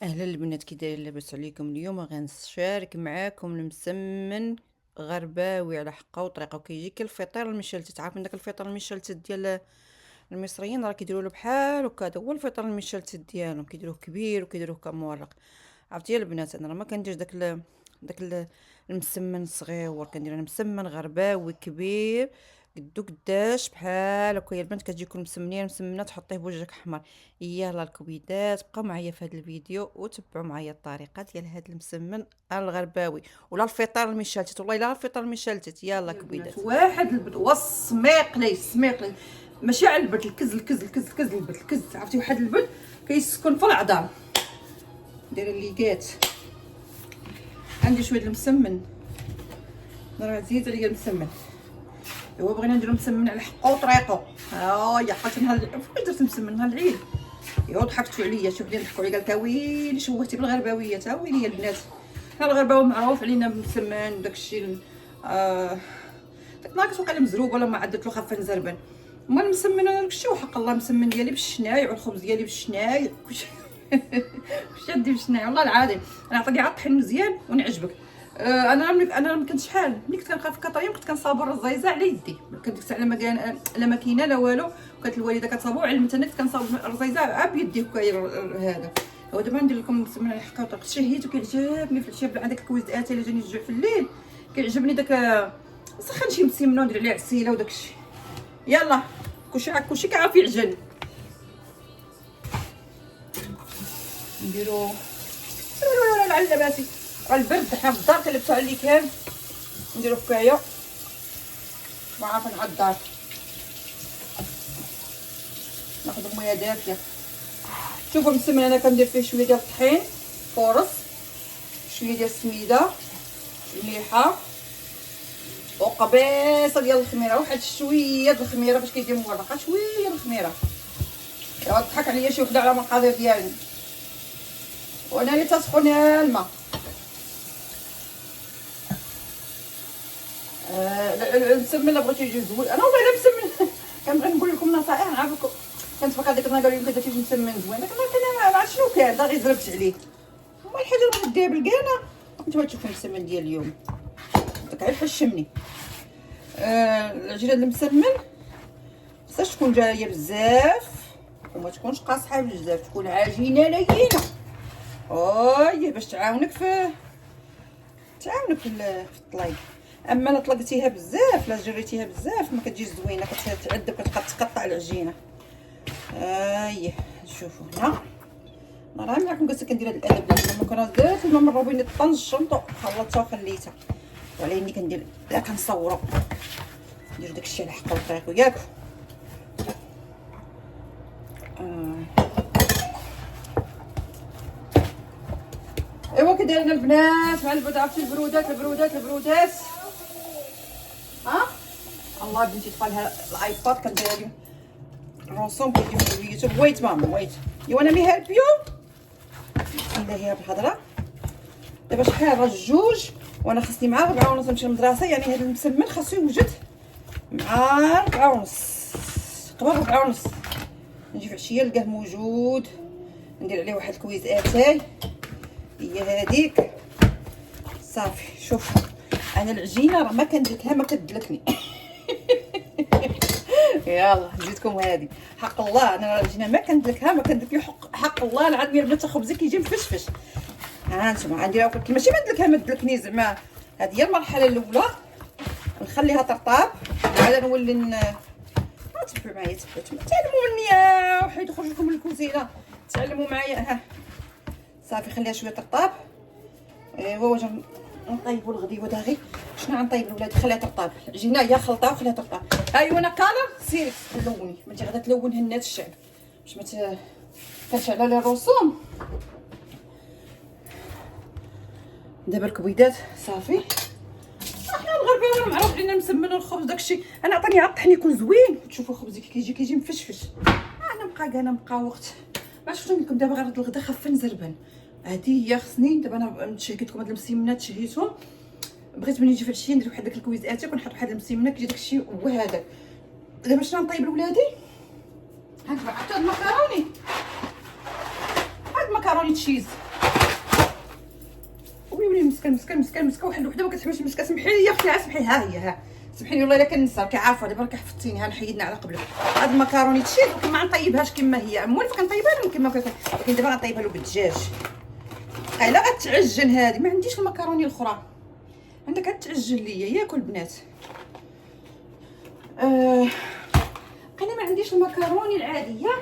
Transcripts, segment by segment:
اهلا البنات، كي دايرين؟ لاباس عليكم؟ اليوم غنشارك معاكم المسمن غرباوي على حقه وطريقه، وكيجي كالفطير المشلتت. عارفين داك الفطير المشلتت ديال المصريين؟ راه كيديروا له بحال هكا، هو الفطير المشلتت ديالهم، كيديروه كبير وكيديروه كمورق. عرفتي البنات، انا راه ما كنديرش المسمن الصغيور، كندير انا مسمن غرباوي كبير قدو قداش بحال هكا. يا البنات كتجيكم مسمنين مسمنه تحطيه بوجهك احمر. يلا الكويدات، بقاو معايا في هذا الفيديو وتبعوا معايا الطريقه ديال هذا المسمن الغرباوي، ولا الفطير المشلتت، والله الا الفطير المشلتت. يلا كويدات. واحد البد والسميق سميق ماشي على البد، الكز البد الكز، عرفتي؟ واحد البد كيسكن في العظام. دايره الليكات. عندي شويه المسمن، راه عزيز عليا المسمن. ايوا بغينا نديرو مسمن على حقه وطريقه. ها يا حطيت نهار فاش درت مسمن نهار العيد. ايوا ضحكتوا عليا، شوف لي ضحكوا عليا، قال لك ويلي شوهتي بالغرباويه. تا ويلي يا البنات، حنا الغرباوي معروف علينا بالمسمن وداكشي. داك النهار كتوقع لي مزروب ولا ما عدت له خافه نزربن. ما المسمن انا داكشي، وحق الله المسمن ديالي بالشنايع والخبز ديالي بالشنايع كلشي. واش يدي بالشنايع والله العظيم. انا عطيني عاد طحين مزيان ونعجبك. انا ما كنت شحال ملي كنت كنبقى في كطريم كنت كنصابر الرزيزه على يدي. كنت ديك الساعه لا ماكينه لا والو، وكانت الوالده كتصاوب علمتني كنت كنصاوب الرزيزه عا بيدي هكا. هذا هو. دابا ندير لكم المسمن على حقه وطريقه. شهيت وكيعجبني في الشاب هذاك الكويز اتاي اللي جاني الجوع في الليل. كيعجبني داك. سخن شي مسمنه وندير عليه عسيله وداكشي. يلا كلشي كيعرف يعجن. نديرو على لاباسي. راه البرد حنا في الدار كنلبسو على اللي كان. نديرو فكايه ما عارفه على الدار. ناخذ الميه دافيه. شوفوا المسمن انا كندير فيه شويه ديال الطحين فورص، شويه ديال السميده، مليحه، وقبيصه ديال الخميره. واحد شويه د الخميره باش كيجي مورقه، شويه د الخميره. ايوا ضحك عليا شي وحده على المقادير ديالي، وانا اللي تسخن الماء. المسمن اللي بغيتو يجي زوين. انا والله الا مسمن كنبغي نقول لكم نصائح نعرفكم. كنت فاكره ديك النهار قالوا لي درتي مسمن زوين، داك النهار كان ما عرفت شنو كان، غير زربت عليه. هما الحاجه اللي بغيت ديها بالكانه. كنت تشوفوا المسمن ديال اليوم داك غير حشمني. العجينه المسمن خصهاش تكون جايه بزاف وما تكونش قاصحه بزاف، تكون عجينه لينه باش تعاونك في الطلايب. اما لا طلقتيها بزاف لا جريتيها بزاف ما كتجيش زوينه، كتعذب، كتبقى تقطع العجينه. شوفوا هنا انا راه معكم قلت كندير هذا الادب ديال المكرونه. درت الماء من الروبينه طنجمته خلطتها وخليتها، وعلى اني كندير لا كنصوروا ندير داكشي على حق الطريق ياك. ايوا كدايرين البنات مع البرد؟ عرفتي البرودات. الله بنتي طفالها الايباد كندير لهم الرسوم كيجيو في اليوتيوب. ويت ماما ويت، يو انا مي هيلب يو. نلاهيها بالهضره. دابا شحال؟ راه جوج وانا خصني مع 4:30 نمشي للمدرسه، يعني هذا المسمن خاصو يوجد مع 4:30 قبل 4:30 نجي في عشيه نلقاه موجود. ندير عليه واحد الكويز اتاي، هي هذيك صافي. شوف انا العجينه راه ما كندلكها ما كتدلكني. يلا نزيدكم هذه حق الله. انا العجينه ما كندلكها ما كندلك حق الله العظيم. البنات خبزي كيجي مفشفش. ها انتما عندي ماشي ما ندلكها ما تدلكني زعما. هذه هي المرحله الاولى، نخليها ترطاب عاد نولي تبعوا معايا تعلموني وحيد خرج لكم من الكوزينه تعلموا معايا. ها صافي خليها شويه ترطاب. ايوا واش نطيبوا الغديوه داغي؟ شنو غنطيب الولاد؟ خليها ترطاب العجينه، هي خلطها وخليها ترطاب. ايوا انا كالر سيري تلوني، ما انت غادا تلون هنات الشعب باش ما كتشعل لي الرسوم. دابا الكبيدات صافي. احنا الغرباويه معروف علينا المسمن والخبز داكشي. انا عطيني عاد الطحين يكون زوين. تشوفوا خبزي كيجي مفشفش. انا بقى وقت ما شفت لكم. دابا غير الغدا خاف نزربن. هذه هي خصني دابا. انا قلت لكم هاد المسمنات شهيتهم. بغيت ملي نجي في العشيه ندير واحد داك الكويز اتاي كنحط واحد المسمنه كيجي داكشي هو هذا. دابا شنو نطيب لولادي؟ هاد المكروني تشيز. مسكه واحد الوحده ما كتحبش المسكه. سمحي لي يا اختي، سمحي، ها هي، ها سمحي لي والله الا كننسى، كعارفه دابا راك حفظتيني. ها نحيدنا على قبلك هاد المكروني تشيد، ولكن ما غنطيبهاش كما هي موالف، كنطيبها لهم كما كنت، ولكن دابا غنطيبها له بالدجاج. الا غتعجن هادي، ما عنديش المكروني الاخرى، عندك غتعجن ليا ياكل البنات. انا ما عنديش المكروني العاديه،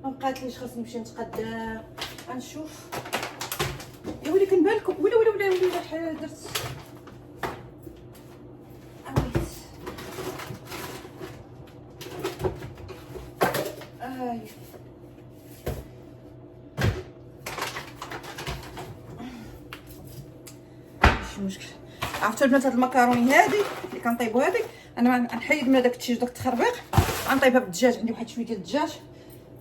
ما بقاتليش، خاصني نمشي نتقدى غنشوف. يا ولي كنبان لكم، ولا درت ماشي مشكل. عرفتوا البنات، هاد المكروني هادي اللي كنطيبو هادي، انا غنحيد من هذاك التشيج داك التخربيق، غنطيبها بالدجاج. عندي واحد شويه ديال الدجاج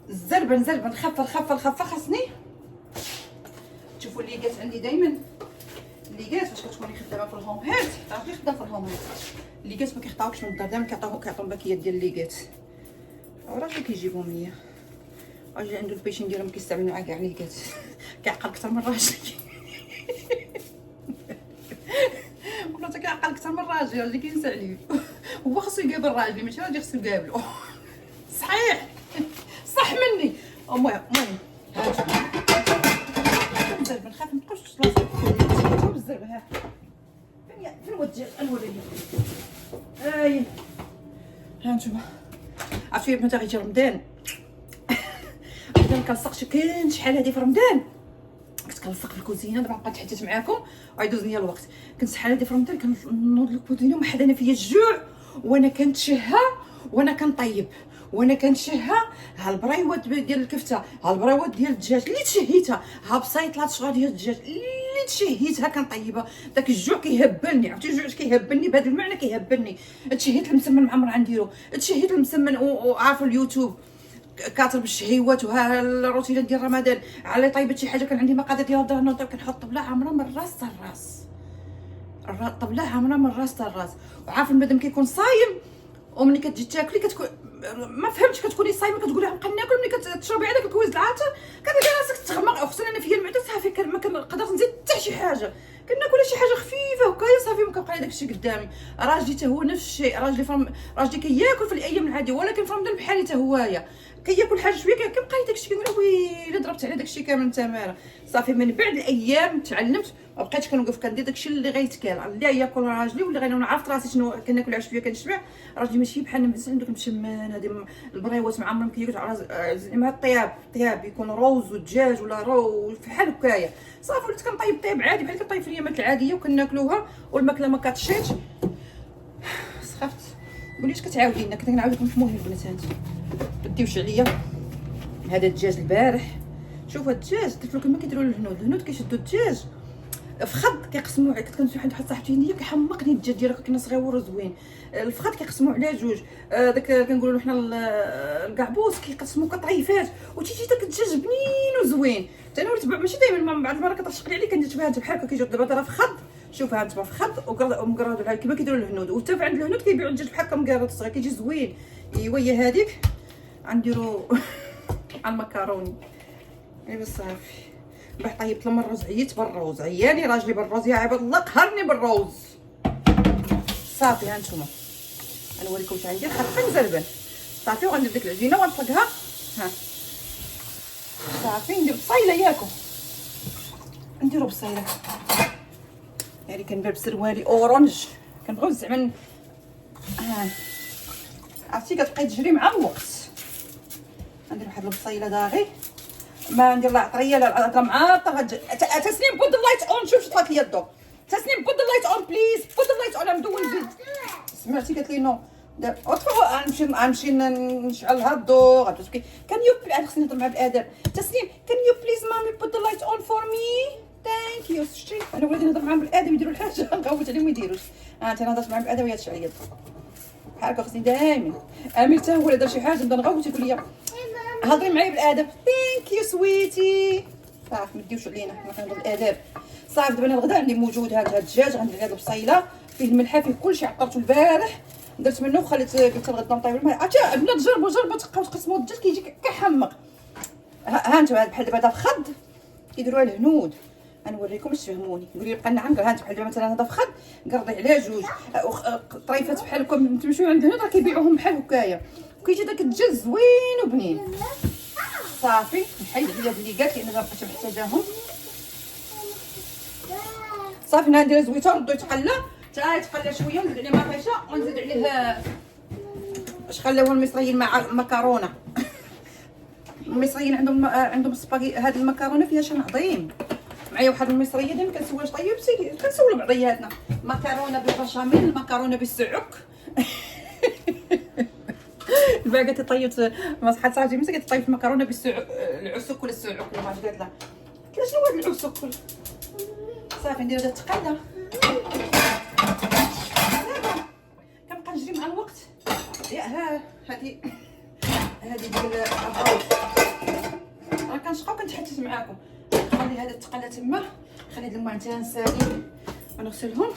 زربن خفه. خاصني تشوفوا الليكات عندي دائما، الليكات فاش كتكوني خدامه في الهوم هيلث، تعرفي خدامه في الهوم هيلث، الليكات ما كيقطعوكش من الدار، دائما كيعطيو باكيات ديال الليكات. راجل كيجيبهم ليا، راجل عنده البيشين ديالهم كيستعملوا مع كاع الليكات كيعقل اكثر من راجل. والله تا كيعقل اكثر من راجل، راجل كينسى عليه. هو خاصو يقابل راجلي، ماشي راجل خاصو يقابلو. صحيح صح مني. المهم هانتوما نخاف متبقاوش تلاصقوا بالزربه. ها فين هو الدجاج؟ نوريكم. هانتوما عرفتوا يا بنات، غيجي رمضان. رمضان كنلصق كاين شحال هادي في رمضان كنت كنلصق في الكوزينه. دابا نبقى نتحدث معاكم وغيدوز ليا الوقت. كنت شحال هادي في رمضان كنوض الكوزينه وما حدانا فيا الجوع، وانا كنتشهى وانا كنطيب، وانا كنشهى. ها البريوات ديال الكفته، ها البريوات ديال الدجاج اللي تشهيتها، ها بسيطلات صغار ديال الدجاج اللي تشهيتها كنطيبها. داك الجوع كيهبلني، عرفتي الجوع كيهبلني بهذا المعنى، كيهبلني. تشهيت المسمن مع عمر غنديرو، تشهيت المسمن وعارفه اليوتيوب كاتب الشهيوات وها الروتينات ديال رمضان. على طيبت شي حاجه كان عندي مقادير ديال الدار نوض كنحط طبله عامره من راس حتى الراس، الطبله عامره من راس حتى الراس. وعارف المدام كيكون صايم، وملي كتجي تاكلي كتكون ما فهمتش، كتكوني صايمه كتقولي غنبقى ناكل، ملي كتشربي هذاك الكويز العاطر كتلقى راسك تغمق. خصوصا انا فيا المعده صافي ما كنقدرش نزيد حتى شي حاجه، كناكل شي حاجه خفيفه هكايا صافي ما كيبقى لي داكشي قدامي. راجلي حتى هو نفس الشيء، راجلي كياكل في الايام العاديه، ولكن في رمضان بحالي حتى هويا كياكل حاجه شويه كيبقى لي داكشي، كنقول ويلي ضربت على داكشي كامل تماره. صافي من بعد الايام تعلمت، ما بقيتش كنوقف كندير داكشي اللي غيتكال، اللي ياكل راجلي واللي غير عرفت راسي شنو كناكل شويه كنشبع. راجلي ماشي بحال الناس عندك مشمان هادي البريوات معمرهم كياكلوا زعما الطياب يكون روز ودجاج ولا رو بحال هكايا. صافي وليت كنطيب طيب عادي بحال كنطيب في اليامات العاديه وكناكلوها، والماكله ما كتشيتش. سخفت وليت كتعاودي لنا، كنت كنعاود لكم. المهم البنات هانتي بديوش عليا هذا الدجاج البارح. شوفوا هاد الدجاج درت له كما كيديروا الهنود كيشدوا الدجاج الفخذ كيقسموه. كنت كنمشي عند واحد صاحبتي هنديه كيحمقني الدجاج ديالها، كنا صغيور وزوين. الفخذ كيقسموه على جوج، داك كنقولوا حنا الكعبوس كيقسموه كطريفات، وتيجي داك الدجاج بنين وزوين. حتى انا وليت ماشي دائما، بعض المرات كترشق لي عليه كندير بها بحال هكا كيجيو دابا فخذ. شوف ها انتما فخذ ومقراد بحال كما كيديروا الهنود، وحتى عند الهنود كيبيعوا الدجاج بحال هكا مقراد صغير كيجي زوين. ايوا هي هذيك غنديروا على المكروني ايوا صافي. بعد طيبت لهم الرز، عييت بالروز، عياني راجلي بالروز يا عباد الله، قهرني بالروز. صافي ها نتوما غنوريكم واش غندير، خفيف زربان صافي. وغندير ديك العجينه ونطلقها. ها صافي ندير بصيله ياكم، نديرو بصيله يعني كنبان بسروالي اورانج كنبغيو زعما. ها عرفتي كتبقاي تجري مع الوقت. ندير واحد البصيله داغي، ما ندير لا عطريه لا العطره معطره. تسنيم بود اللايت اون، شوف طلعت لي الضو. تسنيم بود اللايت اون بليز، بود اللايت اون. مدون الفيد سمعتي قالت لي نو. غنمشي نشعلها الضو غتبكي. كان يو انا خصني نهضر مع بنادم. تسنيم كان يو بليز مامي بود اللايت اون فور مي ثانك يو. شتي انا وليت نهضر مع بنادم يديروا الحاجه نغوت عليهم يديروش. انت هضرت مع بنادم وهي تشعل الضو بحال هكا. خصني دائما امير حتى هو دار شي حاجه نبدا نغوت يقول لي هضري معايا بالادب. ثانك يو سويتي. صافي ما ديوش علينا حنا كنهضروا بالادب. صافي دابا انا الغدا عندي موجود هذا الدجاج، غندير هذه البصيله فيه الملحه فيه كلشي، عطرته البارح درت منه وخليت قلت الغدا نطيب الماء. عرفتي البنات جربوا تبقاو تقسموا الدجاج كيجي كيحمق. ها انتم بحال دابا هذا فخد كيديروها الهنود، غنوريكم باش تفهموني. قولي لي بقى نعم، قال ها انت بحال دابا مثلا هذا فخد قرضي عليه جوج طريفات بحالكم تمشيو عند هنا راه كيبيعوهم بحال هكايا، وكيجي داك الدجاج زوين وبنين. صافي نحيد عليا هاد اللي قالت لان ما بقيتش محتاجاهم. صافي ندير زويته ردو يتقلى حتى يتقلى شويه، ونزيد عليه مطيشه ونزيد عليه اش خلاوها المصريين مع المكرونه. المصريين عندهم سباغي، هاد المكرونه فيها شان عظيم. معايا واحد المصريه دائما كنسول اش طيبتي، كنسولوا بعضياتنا مكرونه بالبشاميل، مكرونه بالسعك. الباقي طيبت ما صحات صاحبتي مسكت طيبت مكرونه بالسعك، العسك ولا السعك ولا ما عرفت. قالت لها شنو هاد العسك؟ صافي ندير هذا التقاله. كنبقى نجري مع الوقت. يا ها هادي ديال العوض راه كنشقى وكنتحدث معاكم. خلي هذا التقاله تما، خلي هاد المعجن نسالي ونغسلهم.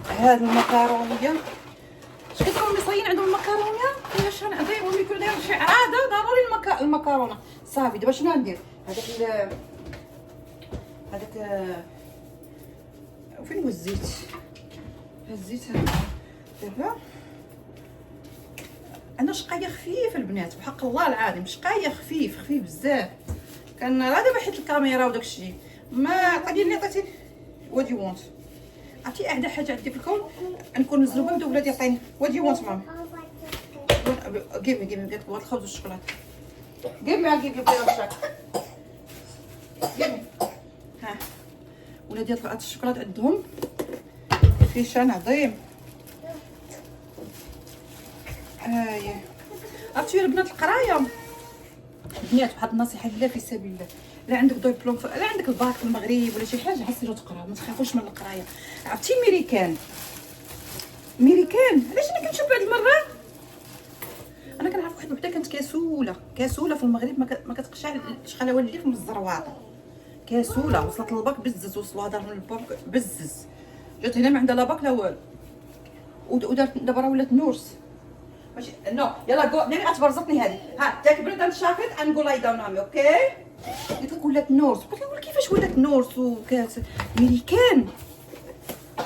هاد المكرونيه اش كيديروا المصريين عندهم المكرونه فيها شان عظيم، وملي يكون داير شي عاده ضروري المكرونه. صافي دابا شنو ندير؟ هذاك فين هو الزيت؟ الزيت دابا انا شقايه خفيف البنات بحق الله العظيم، شقايه خفيف بزاف. كان راه دابا حيت الكاميرا وداك الشيء ما عطيني اللي عطيتي وات يو وونت. عرفتي احدى حاجه عندي في الكون نكون مزلوبه نبدا ولادي يعطيني وات يو وونت مام. جيب مي قالت هاد الخبز والشوكولاته. جيب مي شاك. جيب ها ولادي هاد الشوكولاته عندهم فيه شان عظيم. هاي عرفتي البنات القرايه بنات، واحد النصيحه لله في سبيل الله، لا عندك دبلوم لا عندك الباك في المغرب ولا شي حاجه حسيروا تقراو، ما تخافوش من القرايه. عرفتي ميريكان علاش انا كنشوف بعض المرات انا كنعرف واحد الوحده كانت كاسوله في المغرب، ما كتقشع شحال واللي في الزرواطه، كاسوله وصلت للباك بزز، وصلوا دارهم للباك بزز، جات هنا ما عندها لا باك لا والو، ودارت دابا راه ولات نورس. ماشي نو يلا جو ناري غتبرزطني هذه. ها تاك برد الشاكيت نقول لاي داون امي اوكي. قلت لك ولات نورس، قلت لها كيفاش ولات نورس وكات ميريكان.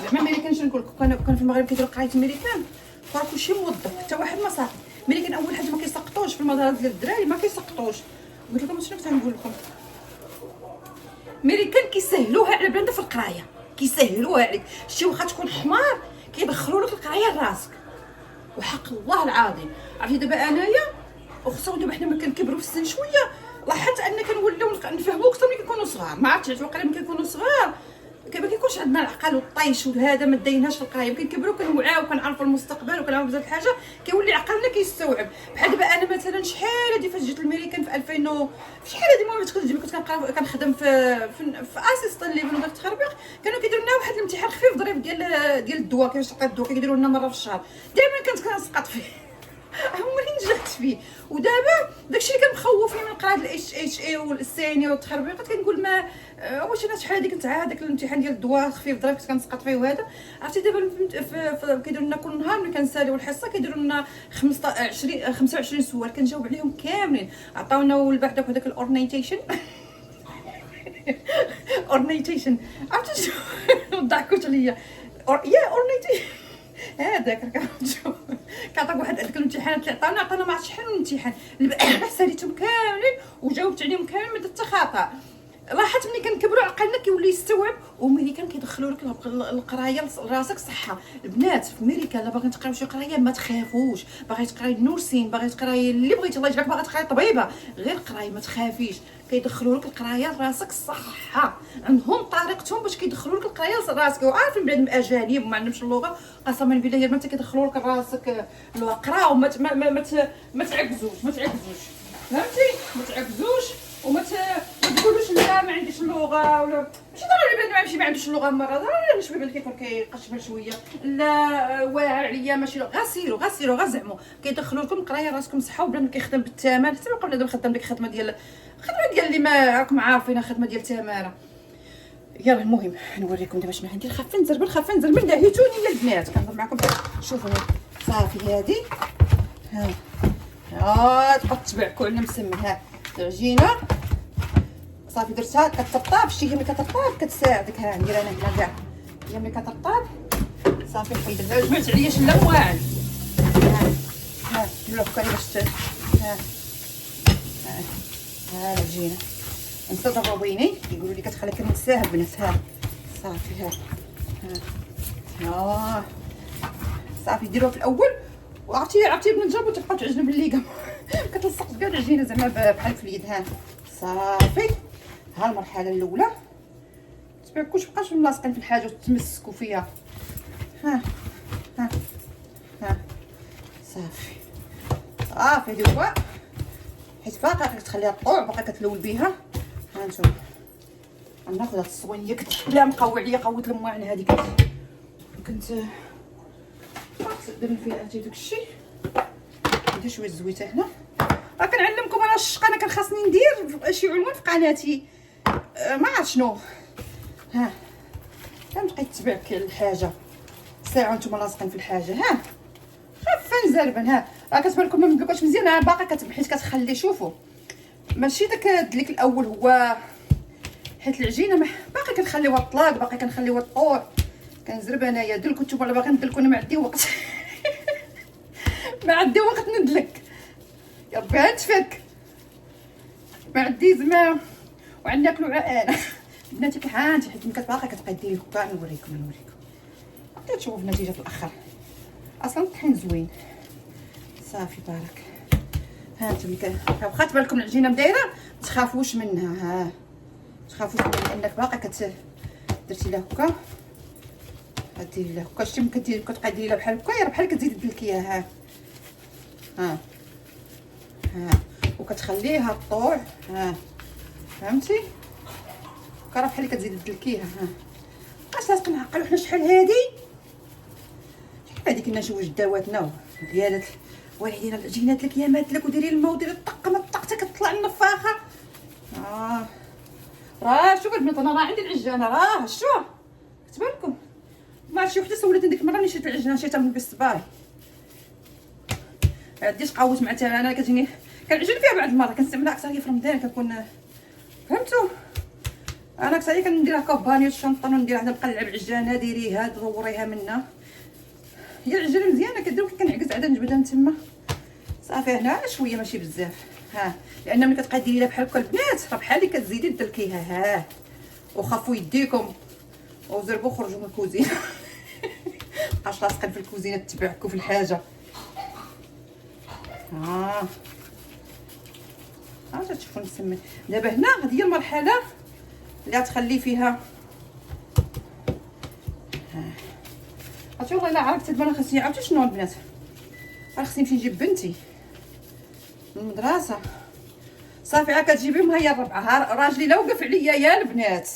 زعما ميريكان شنو نقول لك، كان في المغرب كيديروا قرايه ميريكان فرا كلشي موظف حتى واحد ما صافي. ميريكان اول حاجه ما كيسقطوش في المدارس ديال الدراري، ما كيسقطوش. قلت لكم شنو كنت نقول لكم، ميريكان كيسهلوها على بنادم في القرايه، كيسهلوها عليك. شتي واخا تكون حمار كيدخلوا لك القرايه لراسك وحق الله العظيم. عرفتي دابا انايا وخصوصا دابا حنا ملي كنكبروا في السن شويه لاحظت ان كنوليو نفهموا اكثر ملي كنكونوا صغار. ما عرفتش واقيلا ملي كنكونوا صغار ما كيكونش عندنا العقل والطيش وهذا ما دايناش في القرايه، كنكبروا كنوعاو وكنعرفوا المستقبل وكنعرفوا بزاف الحاجه، كيولي عقلنا كيستوعب. بحال دابا انا مثلا شحال هادي فاش جيت الميريكان في 2000 شحال هادي المهم كنت كنقرا كنخدم في اسيستان ليفل وداك التخربيق، كانوا كيديروا لنا واحد الامتحان خفيف ظريف ديال الدواء، كيفاش تعطي الدواء كيديروا لنا مره في الشهر، دائما كنت كنسقط فيه. عمري نجحت فيه. ودابا داكشي اللي كان مخوفني من قراءه الاتش اي والسيني والتخربيقات كنقول ما واش انا شحال هادي كنت عاد داك الامتحان ديال الدواء خفيف ظريف كنت كنسقط فيه. وهذا عرفتي دابا كيديروا لنا كل نهار ملي كنساليو الحصه كيديروا لنا 25 سؤال كنجاوب عليهم كاملين. عطاونا والبعد داك الاورنيتيشن اورنيتيشن عرفتي شنو ضحكوش عليا يا اورنيتيشن هذاك كنعطيك واحد هذاك الامتحانات اللي عطانا ما عرفتش شحال من امتحان ساليتهم كاملين وجاوبت عليهم كاملين ما درت حتى خطا. لاحظت ملي كنكبروا عقلنا كيولي يستوعب. وميريكان كيدخلوا لك القرايه لراسك صحه. البنات في ميريكان الا باغي تقراو شي قرايه ما تخافوش، باغي تقراي نورسين، باغي تقراي اللي بغيتي، الله يجبرك باغي تقراي طبيبه، غير قراي ما تخافيش. كيدخلوا لك القرايه لراسك صحه، عندهم طريقتهم باش كيدخلوا لك القرايه لراسك. وعارفين بلاد اجانب وما عندهمش اللغه قسما بالله يا بنات كيدخلوا لك لراسك قراو ما تعكزوش فهمتي، ما تعكزوش وما تقولوش لا ما عنديش اللغه ولا ماشي ضروري بنادم يمشي ما عندوش اللغه مره ضروري شويه بان كيكون كيقشبر شويه لا واعر عليا ماشي غير سيروا غير زعموا كيدخلوا لكم القرايه راسكم صحه. وبنادم كيخدم بالثمن حتى بقى بنادم خدام ديك الخدمه ديال اللي ما راكم عارفين خدمه ديال التماره. يلا المهم نوريكم دابا شنو عندي. خافين نزربل دهيتوني يا البنات كنهضر معكم. شوفوا صافي هذه ها تبقى تبعكوا على مسمن. ها العجينه صافي درتها كتطاب. شتي هي ملي كتطاب كتساعدك. ها ندير انا هنا كاع هي ملي كتطاب صافي حيدها. جمعت عليا شلا مواعن. ها نديرو هكا باش ها العجينه نصدر الرويني يقولوا لي كتخليك نساها البنات. ها صافي ها صافي ديروها في الاول وعرفتي بنت جابو تبقى تعجن بالليقه كتلصق كاع العجينه زعما بحال في اليد. ها صافي ها المرحله الاولى تبعكوش بقاش ملاصقين في الحاجه وتمسكوا فيها. ها ها ها صافي صافي دابا حيت باقا كتخليها طوع باقا كتلول بها. ها نتوما غناخذ هاد الصوانيه لا مقوي عليا قوت المواعن هذيك كنت درنا فيها عرفتي داكشي. ندير شويه الزويته هنا. راه كنعلمكم انا الشقه انا كان خاصني ندير شي عنوان في قناتي ما عرفت شنو. ها كنبقى يتبع الحاجه ساعه نتوما لاصقين في الحاجه. ها خفا نزربن. ها راه كتبان لكم ما مدلكوش مزيان. راه باقا حيت كتخلي شوفوا ماشي داك الدليك الاول هو حيت العجينه باقي كنخليوها طلاق باقي كنخليوها طور. كنزرب انايا دلكو نتوما باغي ندلكو انا ما عندي وقت ما عندي وقت ندلك يا ربي نتفك ما عندي زعما وعندنا ناكلو انا بناتي كحانتي حيت ملي كتباقي كتبقى ديري هكا. نوريكم حتى تشوفوا النتيجه في الاخر. اصلا الطحين زوين صافي بارك. ها انتم واخا تبان لكم العجينه مدايره ما تخافوش منها. ها تخافوش منها لانك باقا درتي لها هكا ديري لها هكا. شتي ملي كتبقاي ديري لها بحال هكا بحال كتزيدي تدلكيها. ها ها ها وكتخليها طوع. ها فهمتي راه بحال كتزيدي تدلكيها. ها بقاش كنعقلوا حنا شحال هادي كنا شي وجداواتنا ديالات والدينا العجينات لك يا مات لك وديري الماء وديري الطق ما الطق حتى كتطلع النفاخه. راه شوف البنات انا راه عندي العجانه راه شو كتبان لكم ما عرفتش وحده سولتني ديك المره ملي شريت العجانه شريتها من بالصباي عنديش قاوت مع انا كتجيني كنعجن فيها بعض المرات كنستعملها اكثر هي في رمضان كنكون فهمتوا. انا اكثر كنديرها كوباني الشنطه ونديرها نبقى نلعب عجانه ديريها دوريها منا. هي العجانه مزيانه كدير كنعكز عاد نجبدها من تما صافي. هنا شويه ماشي بزاف. ها لان ملي كتبقاي ديري لها بحال هكا البنات راه بحال اللي كتزيدي تدلكيها. ها وخافوا يديكم وزربوا خرجوا من الكوزينه بقاش لاصقين في الكوزينه تبعكوا في الحاجه. ها تشوفوا نسمي دابا هنا هذه هي المرحله اللي غتخلي فيها. عرفتي والله الا عرفت دابا انا خاصني عرفتي شنو البنات راه خصني نمشي نجيب بنتي من المدرسه صافي عا كتجيبيهم هي الربعه. راجلي لا وقف عليا يا البنات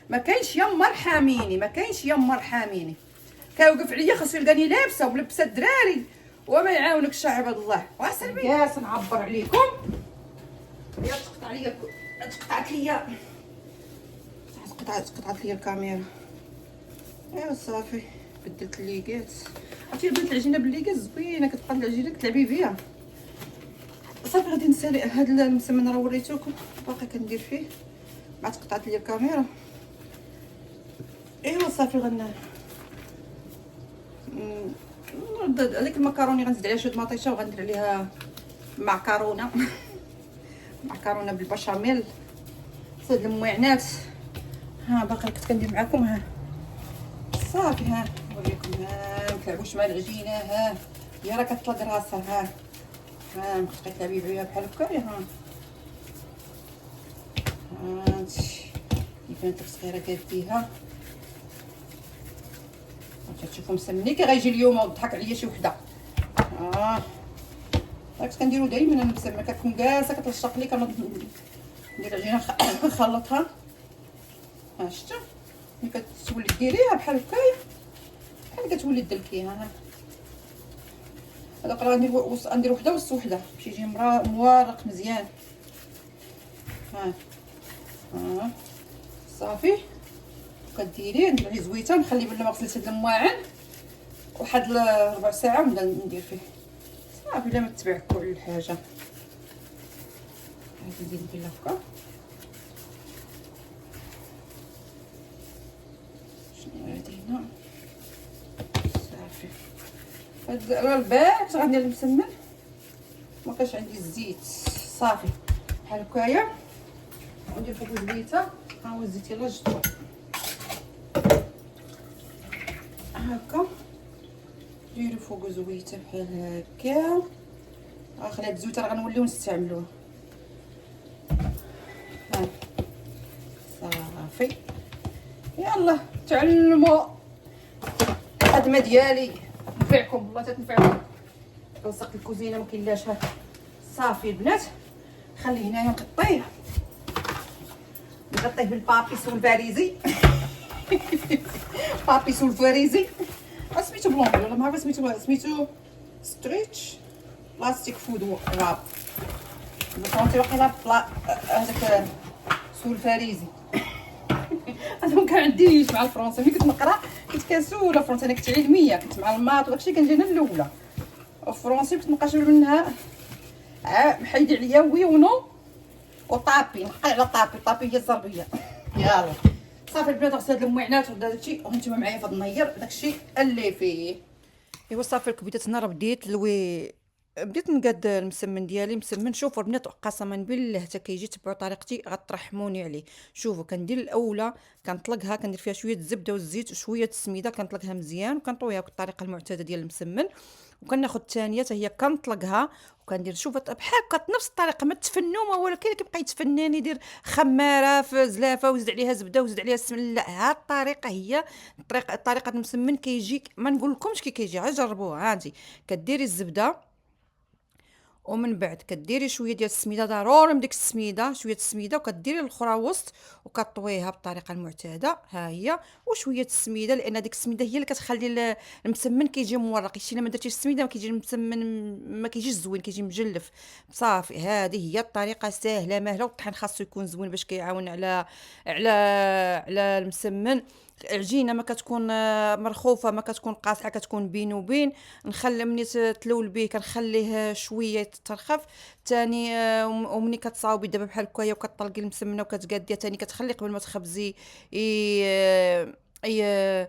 ما كاينش يما رحميني ما كاينش يما رحميني كيوقف عليا خاصو يلقاني لابسه وملبسه الدراري وما يعاونكش عباد الله. واسلمي ياس نعبر عليكم يا تقطعت ليا قطعت ليا الكاميرا. ايوا صافي بدلت الليكات. عرفتي بدلت العجينه بالليكات زوينه كتبقى العجينه كتلعبي بها. صافي غادي نسالي هاد المسمن راه وريتوكم باقي كندير فيه ما تقطعت ليا الكاميرا. ايوا صافي هذيك المكروني غنزيد عليها شويه مطيشه وغندير عليها معكرونه معكرونه بالبشاميل صيد الموعنات. ها باقي كنت كندير معكم. ها صافي ها نوريكم. ها متلعبوش مع العجينه. ها هي راه كتطلق راسها. ها مبقيتي تلعبي بها بحال هكا. ها هانتي البنات الصغيره كديها تشوفوا مسمني كي غيجي اليوم وضحك عليا شي وحده. راك كنديرو دائما انا مسمى كتكون جالسه كتلشق لي كندير العجينه نخلطها. ها شفتوا ملي كتولي ديريها بحال هكايا بحال كتولي دلكيها. هذاك راه ندير وحده وسط وحده باش يجي موارق مزيان. ها صافي كديريه ندير عليه زويته نخليه بلا ما غسلت هاد المواعن واحد ربع ساعه ونبدا ندير فيه صافي. بلا ما تتبع كل حاجه غادي ندير بلا هكا راه الباك غندير المسمن، ما كاش عندي الزيت صافي بحال هكايا. ندير فوق الزبيته، ها هو الزيت يلاه جبتو هكا، ديرو فوق زويته بحال هكا. خليها زويته راه غنوليو نستعملوها. ها صافي، يلا تعلموا الخدمه ديالي تنفعكم والله تنفعكم. لصق الكوزينه ما كاينلاش. ها صافي البنات، خلي هنايا نغطيه بالبابيس والفاريزي. بابيس والفاريزي سميتو بلون ولا ما عرفت سميتو ستريتش بلاستيك فود راب. بالفرنسي واقيلا هذاك سول الفاريزي. انا ما كنعديش مع الفرنسي، ملي كنت نقرا كنت كسوله فرنسي. انا كنت علميه، كنت مع الماط وداكشي كنجي انا الاولى. الفرنسي كنت نقاشر منها محيدي عليا وي ونو وطابي، نحقي على طابي هي الزربيه. يلا صافي البنات، غسلت هاد المعينات وداكشي، وانتم معايا في هاد النير داكشي اللي فيه. ايوا صافي الكبيدات هنا راه بديت نقاد المسمن ديالي مسمن. شوفوا البنات قسما بالله حتى كيجي تبعوا طريقتي غترحموني عليه. شوفوا كندير الاولى كنطلقها، كندير فيها شويه الزبده والزيت وشويه السميده، كنطلقها مزيان وكنطويها بالطريقه المعتاده ديال المسمن. وكناخذ الثانيه حتى هي كنطلقها وكندير شوفوا بحال هكا نفس الطريقه، ما تفنوا ولكن كيبقى يتفنن يدير خماره في زلافه وزيد عليها زبده وزيد عليها السمن. لا، هاد الطريقه هي طريقه المسمن كيجي، ما نقول لكمش كي كيجي، غير جربوها. هانتي كديري الزبده ومن بعد كديري شويه ديال السميده، ضروري من ديك السميده شويه السميده، وكديري الاخرى وسط وكطويها بالطريقه المعتاده. ها هي وشويه السميده، لان ديك السميده هي اللي كتخلي المسمن كيجي مورق. شتي ما درتيش السميده ما كيجي المسمن، ما كيجيش زوين، كيجي مجلف. صافي هذه هي الطريقه ساهله ماهله. والطحين خاصو يكون زوين باش كيعاون على على المسمن. العجينه ما كتكون مرخوفه، ما كتكون قاصحه، كتكون بين وبين. نخلي ملي تلول به كنخليه شويه يترخف ثاني. ومني كتصاوبي دابا بحال هكايا وكطلقي المسمنه وكتقاديها ثاني، كتخلي قبل ما تخبزي اي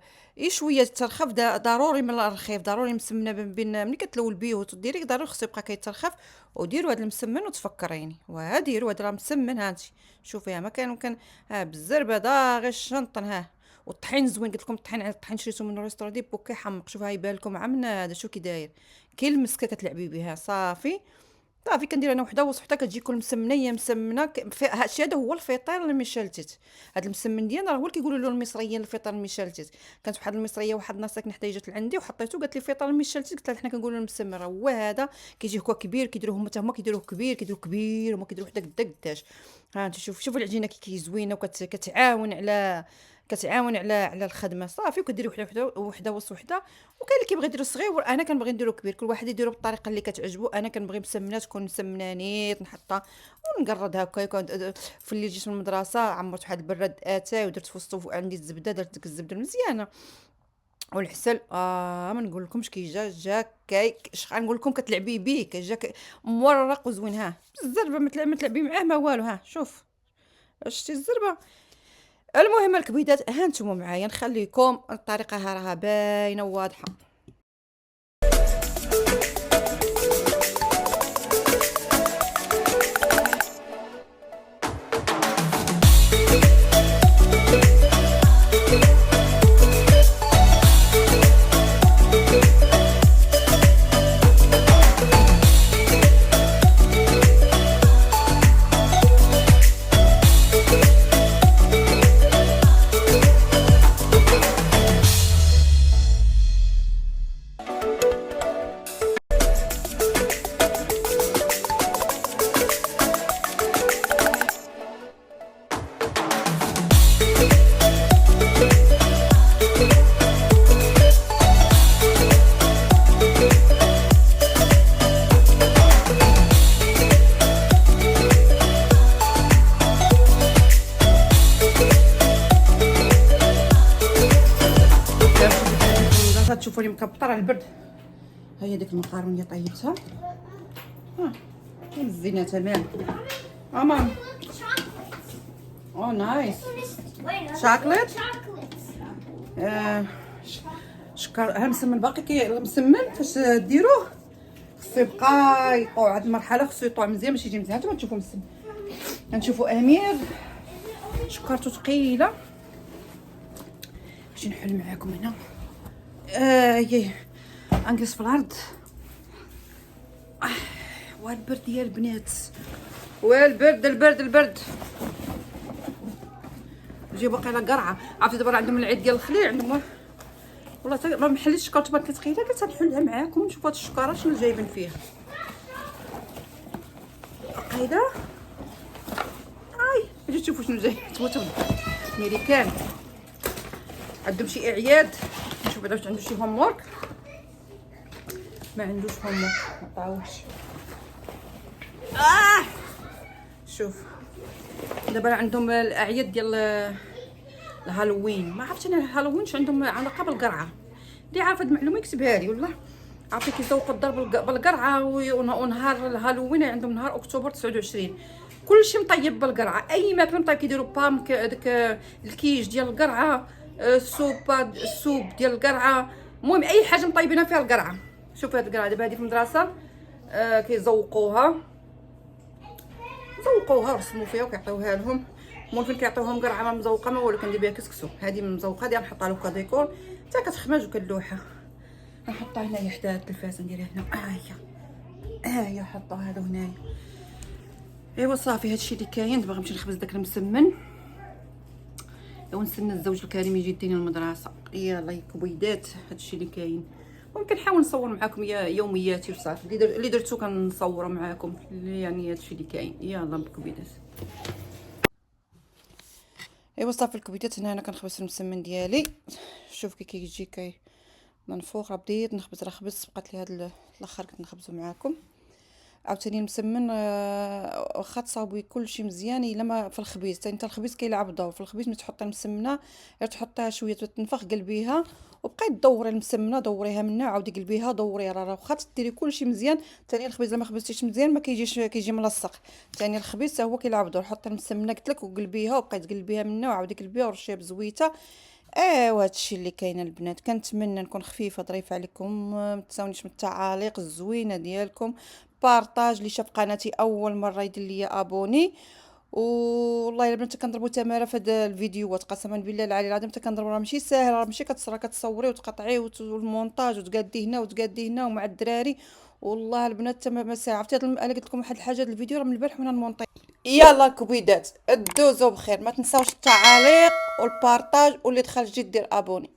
شويه ترخف. ضروري من الرخيف، ضروري مسمنه بين ملي كتلول به وتديري ضروري خصو يبقى كيترخف. وديروا هذا المسمن وتفكريني، وديروا هذا راه مسمن. هانتي شوفيها ما كان ها بالزربه داغي الشنطن. ها والطحين زوين، قلت لكم الطحين شريته من الريستوران دي بوك كيحمق. شوف هاي يبان لكم عمنا هذا شو كي داير، كي المسكه كتلعبي بها. صافي كندير انا وحده وحده كتجي كل مسمنيه مسمنه. هادشي هذا هو الفطير المشلتت. هذا المسمن ديالنا راه هو اللي كيقولوا له المصريين الفطير المشلتت. كانت واحد المصريه واحد الناس ساكنه حتى جات لعندي وحطيته قالت لي فطير المشلتت، قلت لها حنا كنقولوا المسمن راه هو هذا. كيجي هكا كبير، كيديروه هما حتى هما كيديروه كبير وما كيديروه حتى قداش. ها انت شوفوا العجينه كي زوينه كتعاون على الخدمه. صافي وكديري وحده وسط وحده. وكاين اللي كيبغي يديرو صغير، انا كنبغي نديرو كبير. كل واحد يديرو بالطريقه اللي كتعجبو. انا كنبغي مسمنه تكون مسمنانيت، نحطها ونقرد هكا. في اللي جيت من المدرسه عمرت واحد البراد اتاي ودرت في وسطو عندي الزبده، درت ديك الزبده مزيانه والعسل. ما نقول لكمش كي جا اش غنقول لكم، كتلعبي بيه كيجا مورق وزوين. ها الزربه ما تلعبي معاه ما والو. ها شوف شتي الزربه. المهم الكبيدات ها نتوما معايا، نخليكم الطريقه ها راها باينه وواضحه. تشوفوا لي مكبطره على البرد. ها هي ديك المقارون اللي طيبتها، ها مزينه تمام. ماما او نايس شوكليت. شكر ها مسمن باقي مسمن فاش ديروه خصو يبقى يطوع. هاد المرحله خصو يطوع مزيان باش يجي مزيان. نتوما تشوفوا مسمن. غنشوفوا امير شكرته ثقيله. نجي نحل معاكم هنا. ياه غنجلس في الارض. والبرد يا البنات، والبرد البرد. نجي باقي على قرعه. عرفتي دابا عندهم العيد ديال الخليع عندهم والله ما محليتش الشكاره تبارك ثقيله. قلت نحلها معاكم نشوفوا هاد الشكاره شنو جايبين فيها. هيدا اجي تشوفوا شنو جاي. تموتوا ميريكان عندهم شي اعياد. نشوف بعدا واش عنده شي هومورك. ما عندوش هومورك ما عطاوش. شوف دابا عندهم الاعياد ديال الهالوين. ما عرفتش انا الهالوين واش عندهم علاقه بالقرعه. اللي عارف هاد المعلومه يكتبها لي والله. عرفتي كيزوقوا الدار بالقرعه. ونهار الهالوين عندهم نهار اكتوبر 29. كلشي مطيب بالقرعه. اي ماكله مطيب كيديروا بام داك الكيج ديال القرعه. السوب ديال القرعه. المهم اي حاجه مطيبينها فيها القرعه. شوفوا هاد القرعه دابا هادي في المدرسه كيزوقوها ورسموا فيها وكيعطيوها لهم. ممكن كيعطيوهم قرعه ما مزوقه ما والو. كندير بها كسكسو. هذه مزوقه ديال نحطها له كديكور حتى كتخمج وكلوحه. نحطها هنايا حدا التلفازه نديرها هنا. هي حطها هذا هنايا. ايوا صافي هادشي اللي كاين. دابا غنمشي نخبز داك المسمن ونستنى الزوج الكريم يجي يديني المدرسه. يلا يا كبيدات هادشي اللي كاين. ممكن نحاول نصور معكم يومياتي وصافي. اللي درتو كنصوروا معكم يعني هادشي اللي كاين. يلا بكبيدات. ايوا صافي الكبيدات. هنا انا كنخبز المسمن ديالي. شوف كي كيجي منفوخ. بديت نخبز راه خبز بقات لي هاد الاخر كنت نخبزو معاكم. عاوتاني المسمن واخا تصاوبي كلشي مزيان الا ما في الخبيز حتى الخبيز كيلعب دور في الخبيز. ملي تحطي المسمنه غير تحطيها شويه تنفخ قلبيها وبقاي تدوري المسمنه. دوريها منها عاودي قلبيها دوريها. راه واخا ديري كلشي مزيان ثاني الخبيز لما خبزتيش مزيان ما كيجي ملصق. ثاني الخبيز حتى هو كيلعب دور. حطي المسمنه قلت لك وقلبيها وبقاي تقلبيها منها وعاودي قلبيها ورشيها بزويته. ايوا هادشي اللي كاين البنات. كنتمنى نكون خفيفه ظريفه عليكم. ما تنساونيش من التعاليق الزوينه ديالكم. بارطاج اللي شاف قناتي اول مره يدير لي ابوني. والله الا بنات كنضربوا تماره في هذا الفيديوهات قسما بالله العلي العظيم. كنضربوا راه ماشي ساهل. راه ماشي كتصوري وتقطعي والمونتاج وتقادي هنا ومع الدراري. والله البنات تما ما ساعه. عرفتي انا قلت لكم واحد الحاجه الفيديو راه من البارح وانا نمونطي. يلا كبيدات دوزو بخير. ما تنساوش التعاليق والبارطاج واللي دخل جديد دير ابوني.